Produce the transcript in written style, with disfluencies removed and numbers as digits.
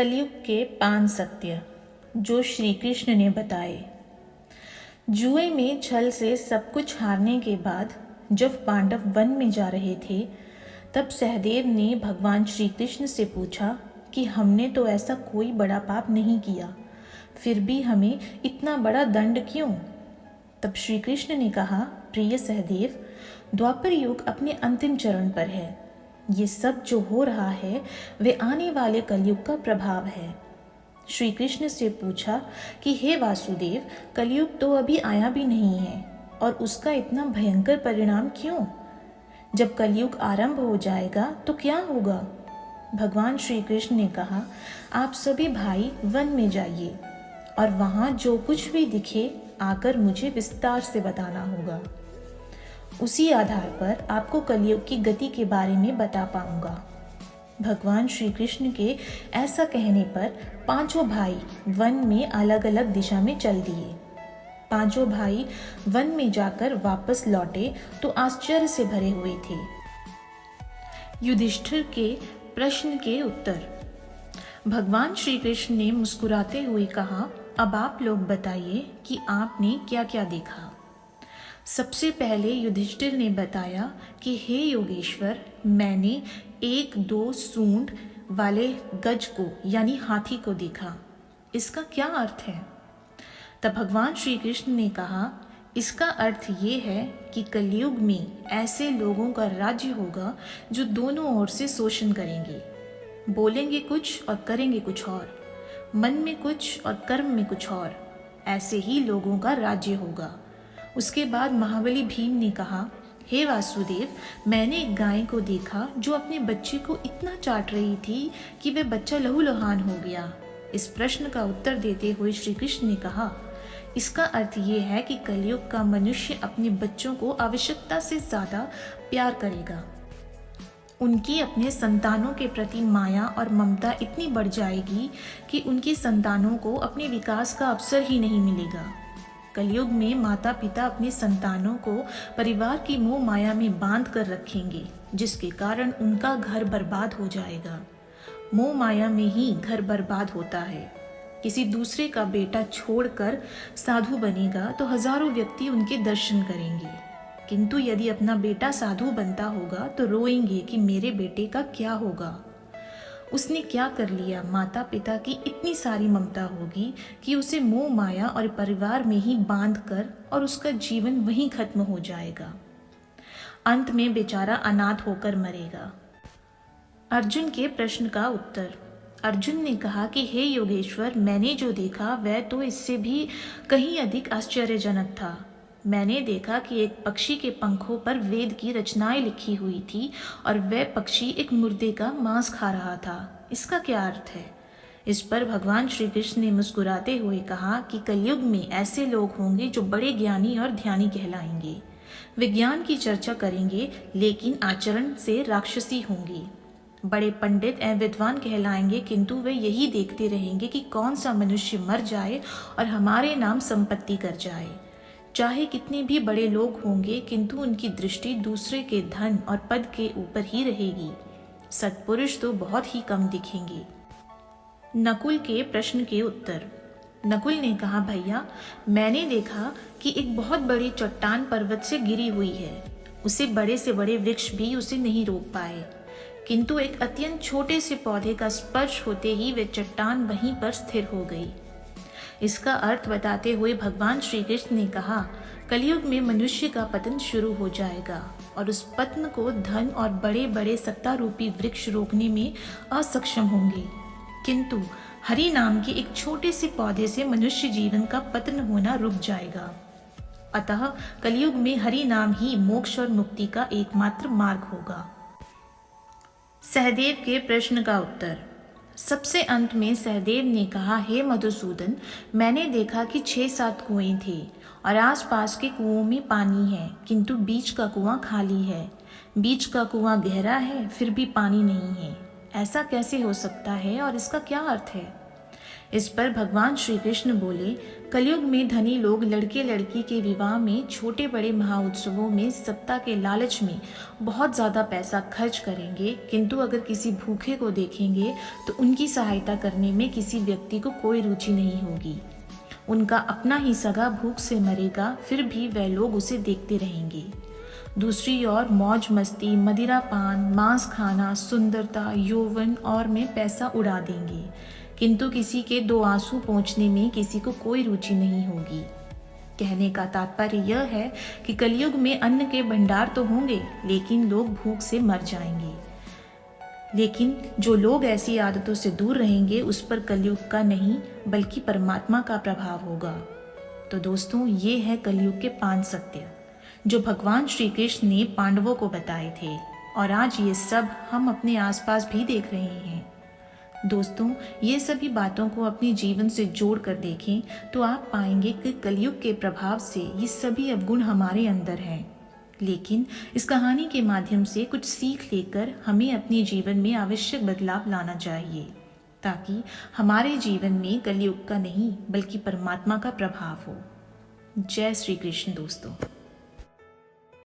कलयुग के 5 सत्य जो श्री कृष्ण ने बताए। जुए में छल से सब कुछ हारने के बाद जब पांडव वन में जा रहे थे, तब सहदेव ने भगवान श्री कृष्ण से पूछा कि हमने तो ऐसा कोई बड़ा पाप नहीं किया, फिर भी हमें इतना बड़ा दंड क्यों? तब श्री कृष्ण ने कहा, प्रिय सहदेव, द्वापर युग अपने अंतिम चरण पर है। ये सब जो हो रहा है वे आने वाले कलयुग का प्रभाव है। श्री कृष्ण से पूछा कि हे वासुदेव, कलयुग तो अभी आया भी नहीं है और उसका इतना भयंकर परिणाम क्यों? जब कलयुग आरंभ हो जाएगा तो क्या होगा? भगवान श्री कृष्ण ने कहा, आप सभी भाई वन में जाइए और वहाँ जो कुछ भी दिखे आकर मुझे विस्तार से बताना होगा। उसी आधार पर आपको कलयुग की गति के बारे में बता पाऊंगा। भगवान श्री कृष्ण के ऐसा कहने पर पांचों भाई वन में अलग अलग दिशा में चल दिए। पांचों भाई वन में जाकर वापस लौटे तो आश्चर्य से भरे हुए थे। युधिष्ठिर के प्रश्न के उत्तर। भगवान श्री कृष्ण ने मुस्कुराते हुए कहा, अब आप लोग बताइए कि आपने क्या क्या देखा। सबसे पहले युधिष्ठिर ने बताया कि हे योगेश्वर, मैंने 1-2 सूंड वाले गज को यानी हाथी को देखा। इसका क्या अर्थ है? तब भगवान श्री कृष्ण ने कहा, इसका अर्थ ये है कि कलयुग में ऐसे लोगों का राज्य होगा जो दोनों ओर से शोषण करेंगे, बोलेंगे कुछ और करेंगे कुछ और, मन में कुछ और कर्म में कुछ और। ऐसे ही लोगों का राज्य होगा। उसके बाद महाबली भीम ने कहा, हे वासुदेव, मैंने एक गाय को देखा जो अपने बच्चे को इतना चाट रही थी कि वह बच्चा लहूलुहान हो गया। इस प्रश्न का उत्तर देते हुए श्री कृष्ण ने कहा, इसका अर्थ ये है कि कलयुग का मनुष्य अपने बच्चों को आवश्यकता से ज्यादा प्यार करेगा। उनकी अपने संतानों के प्रति माया और ममता इतनी बढ़ जाएगी कि उनकी संतानों को अपने विकास का अवसर ही नहीं मिलेगा। कलयुग में माता पिता अपने संतानों को परिवार की मोह माया में बांध कर रखेंगे, जिसके कारण उनका घर बर्बाद हो जाएगा। मोह माया में ही घर बर्बाद होता है। किसी दूसरे का बेटा छोड़कर साधु बनेगा तो हजारों व्यक्ति उनके दर्शन करेंगे, किंतु यदि अपना बेटा साधु बनता होगा तो रोएंगे कि मेरे बेटे का क्या होगा। उसने क्या कर लिया? माता पिता की इतनी सारी ममता होगी कि उसे मोह माया और परिवार में ही बांध कर और उसका जीवन वहीं खत्म हो जाएगा। अंत में बेचारा अनाथ होकर मरेगा। अर्जुन के प्रश्न का उत्तर। अर्जुन ने कहा कि हे योगेश्वर, मैंने जो देखा वह तो इससे भी कहीं अधिक आश्चर्यजनक था। मैंने देखा कि एक पक्षी के पंखों पर वेद की रचनाएं लिखी हुई थी और वह पक्षी एक मुर्दे का मांस खा रहा था। इसका क्या अर्थ है? इस पर भगवान श्री कृष्ण ने मुस्कुराते हुए कहा कि कलयुग में ऐसे लोग होंगे जो बड़े ज्ञानी और ध्यानी कहलाएंगे। विज्ञान की चर्चा करेंगे लेकिन आचरण से राक्षसी होंगे। बड़े पंडित एवं विद्वान कहलाएंगे, किंतु वे यही देखते रहेंगे कि कौन सा मनुष्य मर जाए और हमारे नाम संपत्ति कर जाए। चाहे कितने भी बड़े लोग होंगे, किंतु उनकी दृष्टि दूसरे के धन और पद के ऊपर ही रहेगी। सत्पुरुष तो बहुत ही कम दिखेंगे। नकुल के प्रश्न के उत्तर। नकुल ने कहा, भैया, मैंने देखा कि एक बहुत बड़ी चट्टान पर्वत से गिरी हुई है। उसे बड़े से बड़े वृक्ष भी उसे नहीं रोक पाए, किंतु एक अत्यंत छोटे से पौधे का स्पर्श होते ही वे चट्टान वहीं पर स्थिर हो गई। इसका अर्थ बताते हुए भगवान श्री कृष्ण ने कहा, कलयुग में मनुष्य का पतन शुरू हो जाएगा और उस पतन को धन और बड़े बड़े सत्ता रूपी वृक्ष रोकने में असक्षम होंगे, किंतु हरि नाम के एक छोटे से पौधे से मनुष्य जीवन का पतन होना रुक जाएगा। अतः कलयुग में हरि नाम ही मोक्ष और मुक्ति का एकमात्र मार्ग होगा। सहदेव के प्रश्न का उत्तर। सबसे अंत में सहदेव ने कहा, हे मधुसूदन, मैंने देखा कि 6-7 कुएं थे और आसपास के कुओं में पानी है, किंतु बीच का कुआं खाली है। बीच का कुआं गहरा है, फिर भी पानी नहीं है। ऐसा कैसे हो सकता है और इसका क्या अर्थ है? इस पर भगवान श्री कृष्ण बोले, कलयुग में धनी लोग लड़के लड़की के विवाह में, छोटे बड़े महाउत्सवों में, सत्ता के लालच में बहुत ज़्यादा पैसा खर्च करेंगे, किंतु अगर किसी भूखे को देखेंगे तो उनकी सहायता करने में किसी व्यक्ति को कोई रुचि नहीं होगी। उनका अपना ही सगा भूख से मरेगा, फिर भी वह लोग उसे देखते रहेंगे। दूसरी ओर मौज मस्ती, मदिरा पान, मांस खाना, सुंदरता, यौवन और में पैसा उड़ा देंगे, किंतु किसी के दो आंसू पोंछने में किसी को कोई रुचि नहीं होगी। कहने का तात्पर्य यह है कि कलयुग में अन्न के भंडार तो होंगे, लेकिन लोग भूख से मर जाएंगे। लेकिन जो लोग ऐसी आदतों से दूर रहेंगे, उस पर कलयुग का नहीं बल्कि परमात्मा का प्रभाव होगा। तो दोस्तों, ये है कलयुग के 5 सत्य जो भगवान श्री कृष्ण ने पांडवों को बताए थे, और आज ये सब हम अपने आसपास भी देख रहे हैं। दोस्तों, ये सभी बातों को अपने जीवन से जोड़ कर देखें तो आप पाएंगे कि कलयुग के प्रभाव से ये सभी अवगुण हमारे अंदर हैं। लेकिन इस कहानी के माध्यम से कुछ सीख लेकर हमें अपने जीवन में आवश्यक बदलाव लाना चाहिए, ताकि हमारे जीवन में कलयुग का नहीं बल्कि परमात्मा का प्रभाव हो। जय श्री कृष्ण दोस्तों।